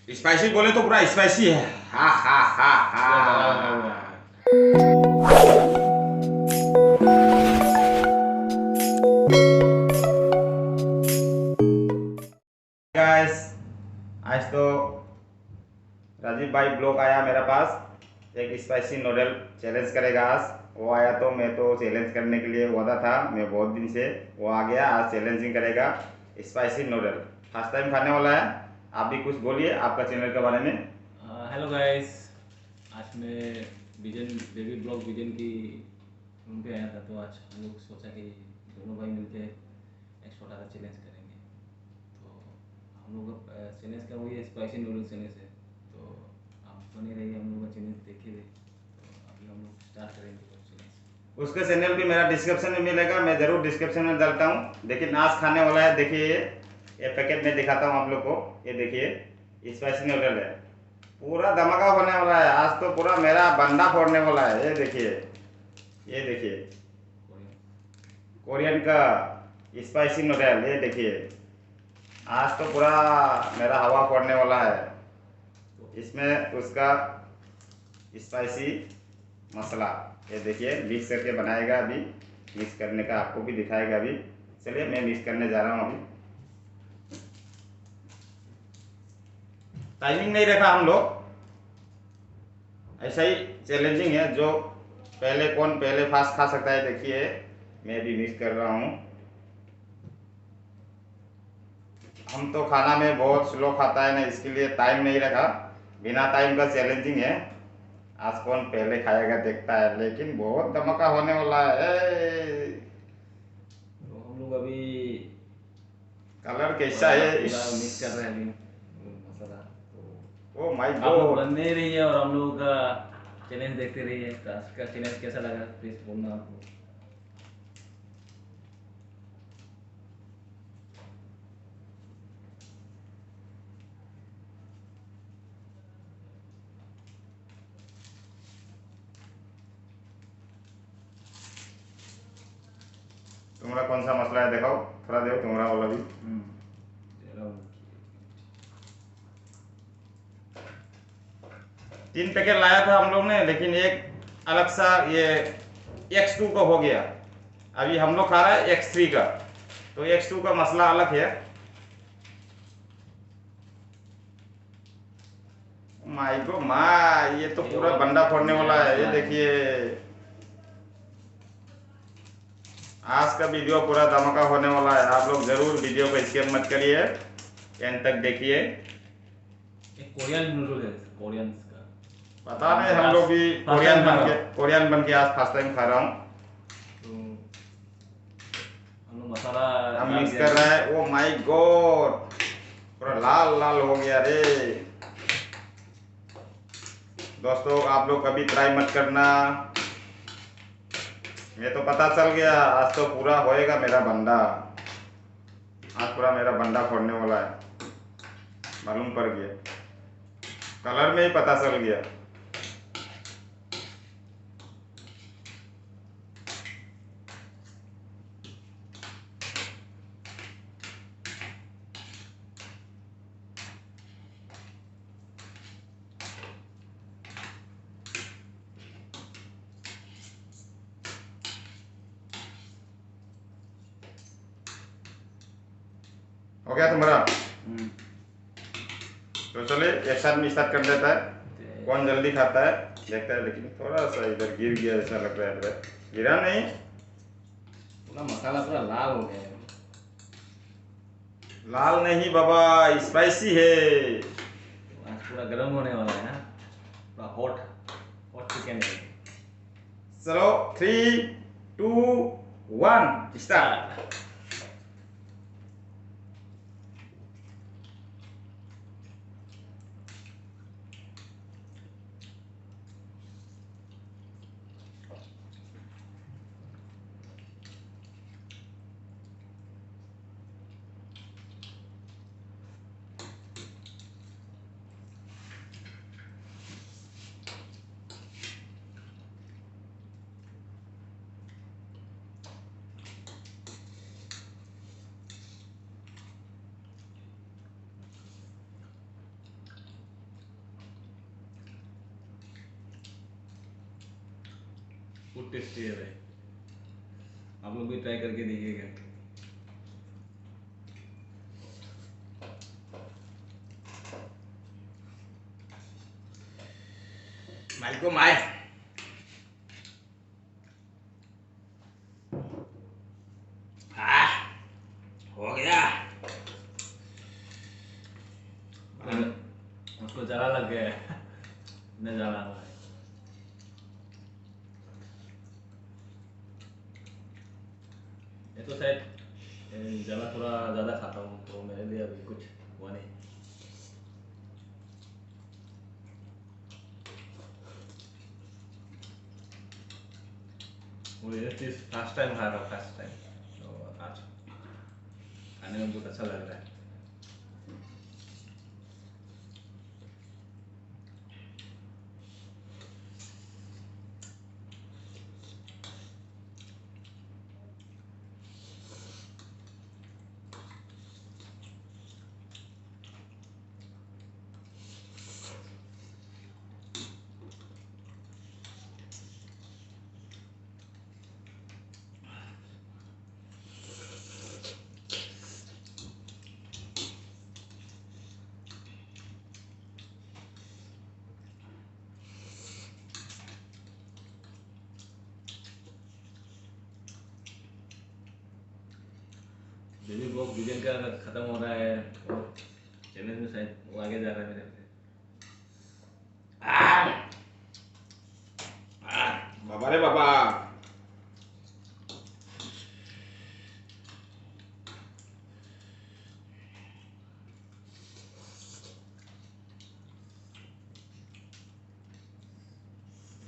Spicy बोले तो पूरा स्पाइसी है। हा हा हा हा। गाइस, आज तो राजीव भाई ब्लॉग आया मेरे पास, एक स्पाइसी नूडल चैलेंज करेगा आज। वो आया तो मैं तो चैलेंज करने के लिए वादा था, मैं बहुत दिन से। वो आ गया, आज चैलेंजिंग करेगा स्पाइसी नूडल। फर्स्ट टाइम खाने वाला है। आप भी कुछ बोलिए आपका चैनल के बारे में। हेलो गाइस, आज मैं विजन बेबी ब्लॉग विजन की रूम पे आया था। तो आज हम लोग सोचा कि दोनों भाई मिलके एक छोटा सा चैलेंज करेंगे। तो हम लोग चैलेंज का वही स्पाइसी नूडल चैलेंज है। तो आप बने रहिए, हम लोग का चैलेंज देखिए। तो अभी हम लोग स्टार्ट करेंगे चैलेंज। उसका चैनल भी मेरा डिस्क्रिप्शन में मिलेगा, मैं ज़रूर डिस्क्रिप्शन में डालता हूँ। देखिए नाश खाने वाला है, देखिए ये पैकेट में दिखाता हूँ आप लोग को। ये देखिए स्पाइसी नूडल है, पूरा धमाका होने वाला है आज तो, पूरा मेरा बंदा फोड़ने वाला है। ये देखिए, ये देखिए कोरियन का स्पाइसी नूडल। ये देखिए आज तो पूरा मेरा हवा फोड़ने वाला है। इसमें उसका स्पाइसी मसाला, ये देखिए मिक्स करके बनाएगा अभी। मिक्स करने का आपको भी दिखाएगा अभी। चलिए मैं मिक्स करने जा रहा हूँ अभी। टाइमिंग नहीं रखा हम लोग, ऐसा ही चैलेंजिंग है। जो पहले कौन पहले फास्ट खा सकता है, देखिए मैं भी मिक्स कर रहा हूँ। हम तो खाना में बहुत स्लो खाता है ना, इसके लिए टाइम नहीं रखा। बिना टाइम का चैलेंजिंग है। आज कौन पहले खाएगा देखता है, लेकिन बहुत धमाका होने वाला है। तो हम लोग अभी कलर कैसा है पूरा मिक्स कर रहे हैं अभी मसाला। तो ओ माय आप लोग गॉड। बनने रहिए और हम लोगों का चैलेंज देखते रहिए। तो आज का चैलेंज कैसा लगा प्लीज़ बोलना आप लोग। तुम्हारा कौन सा मसला है दिखाओ, थोड़ा दो तुम्हारा वाला भी। चलो। 3 पैकेट लाया था हम लोग ने, लेकिन एक अलग सा ये X2 का हो गया। अभी हम लोग खा रहा है X3 का, तो X2 का मसला अलग है। माई गो माई, ये तो पूरा और बंडा फोड़ने नया वाला है। ये मसला है। देखिए आज का वीडियो पूरा धमाका होने वाला है। आप लोग जरूर वीडियो को स्किप मत करिए, एंड तक देखिए। एक कोरियन नूडल है, कोरियन का। पता हम नहीं, लोग हम आज लोग भी फर्स्ट टाइम खा रहा हूँ। कोरियन बन के आज फर्स्ट टाइम खा रहा हूँ। तो हम लोग मसाला हम डाल मिक्स दिया कर अभी। रहे हैं। ओ माय गॉड, पूरा लाल लाल हो गया रे। दोस्तों आप लोग कभी ट्राई मत करना, ये तो पता चल गया। आज तो पूरा होएगा मेरा बंदा, आज पूरा मेरा बंदा फोड़ने वाला है। मालूम पड़ गया, कलर में ही पता चल गया। हो गया तुम्हारा? तो चले एक साथ में स्टार्ट कर देता है, कौन जल्दी खाता है देखता है। लेकिन थोड़ा सा इधर गिर गया ऐसा लग रहा है। इधर गिरा नहीं, पूरा मसाला पूरा लाल हो गया है। लाल नहीं बाबा, स्पाइसी है। तो आज पूरा गर्म होने वाला है ना, पूरा हॉट हॉट चिकन है। चलो 3, 2, 1 स्टार्ट। फूड टेस्टी है भाई, आप लोग भी ट्राई करके देखिएगा। Assalamualaikum Mai. हो गया। उसको जला लग गया है। न जला हुआ है। ये तो शायद जला थोड़ा ज़्यादा खाता हूँ, तो मेरे लिए अभी कुछ हुआ नहीं। वो ये चीज़ फर्स्ट टाइम खा रहा हूँ, फर्स्ट टाइम, तो आज खाने में बहुत अच्छा लग रहा है। बेबी ब्लॉग विजन का खत्म हो रहा है, और चैलेंज में शायद वो आगे जा रहा है मेरे से। बाबा रे बाबा।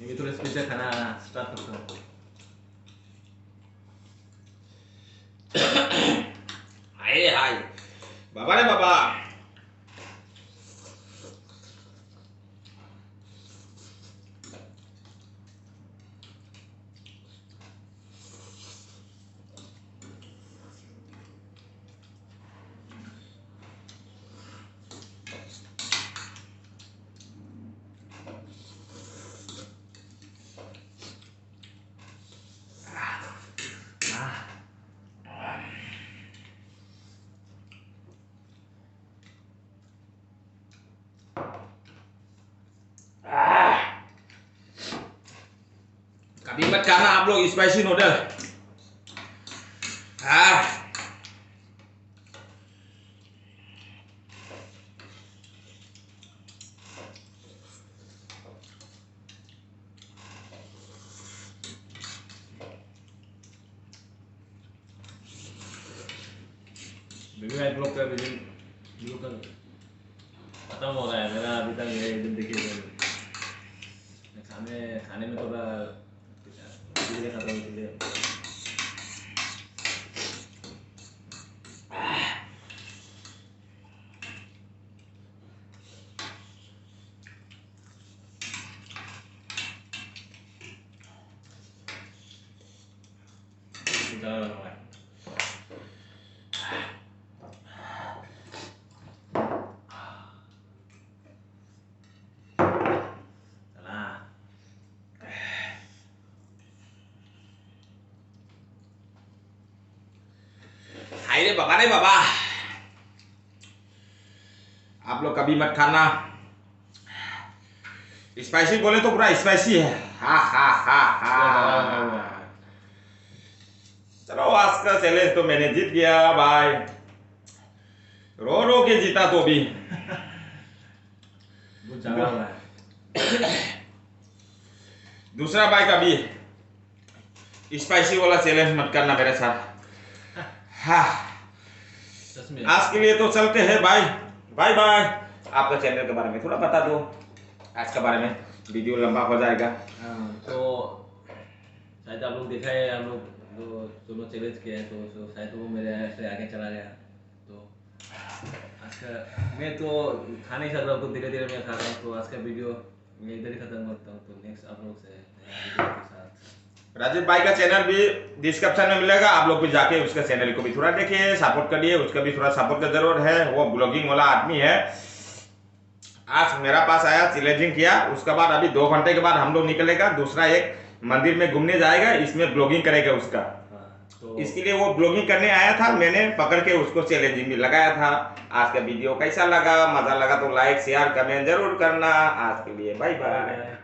ये भी थोड़ा स्पेशल खाना स्टार्ट करता हूँ। हाय हाय बाबा रे बाबा। कभी मत खाना आप लोग स्पाइसी नूडल। बेबी भाई ब्लॉग का विजन ब्लॉग का खत्म हो रहा है मेरा, अभी तक ये देखिए खाने में थोड़ा धीरे खाता हूँ, इसलिए ज़्यादा लग रहा है। चला हाय रे बाबा रे बाबा। आप लोग कभी मत खाना, स्पाइसी बोले तो पूरा स्पाइसी है। हा हा हा हा। चलो आज का चैलेंज तो मैंने जीत गया भाई, रो रो के जीता तो भी। बहुत ज़्यादा हुआ है। दूसरा भाई कभी स्पाइसी वाला चैलेंज मत करना मेरे साथ। हाँ सच में आज के लिए तो चलते हैं भाई, बाय बाय। आपका चैनल के बारे में थोड़ा बता दो आज के बारे में, वीडियो लंबा हो जाएगा। तो शायद आप लोग देखा है, हम लोग जो दोनों चैलेंज किए हैं, तो शायद वो मेरे से आगे चला गया। तो आज का मैं तो खा नहीं सकता हूँ, तो धीरे धीरे मैं खा रहा हूँ। तो आज का वीडियो मैं इधर ही खत्म करता हूँ। तो नेक्स्ट आप लोग से वीडियो के साथ राजीव भाई का चैनल भी डिस्क्रिप्शन में मिलेगा, आप लोग भी जाके उसका चैनल को भी थोड़ा देखिए, सपोर्ट करिए, उसका भी थोड़ा सपोर्ट का जरूर है। वो ब्लॉगिंग वाला आदमी है। आज मेरा पास आया, चैलेंजिंग किया, उसके बाद अभी 2 घंटे के बाद हम लोग निकलेगा दूसरा एक मंदिर में घूमने जाएगा, इसमें ब्लॉगिंग करेगा उसका। हाँ, तो इसके लिए वो ब्लॉगिंग करने आया था, मैंने पकड़ के उसको चैलेंजिंग भी लगाया था। आज का वीडियो कैसा लगा, मजा लगा तो लाइक शेयर कमेंट जरूर करना। आज के लिए बाय बाय।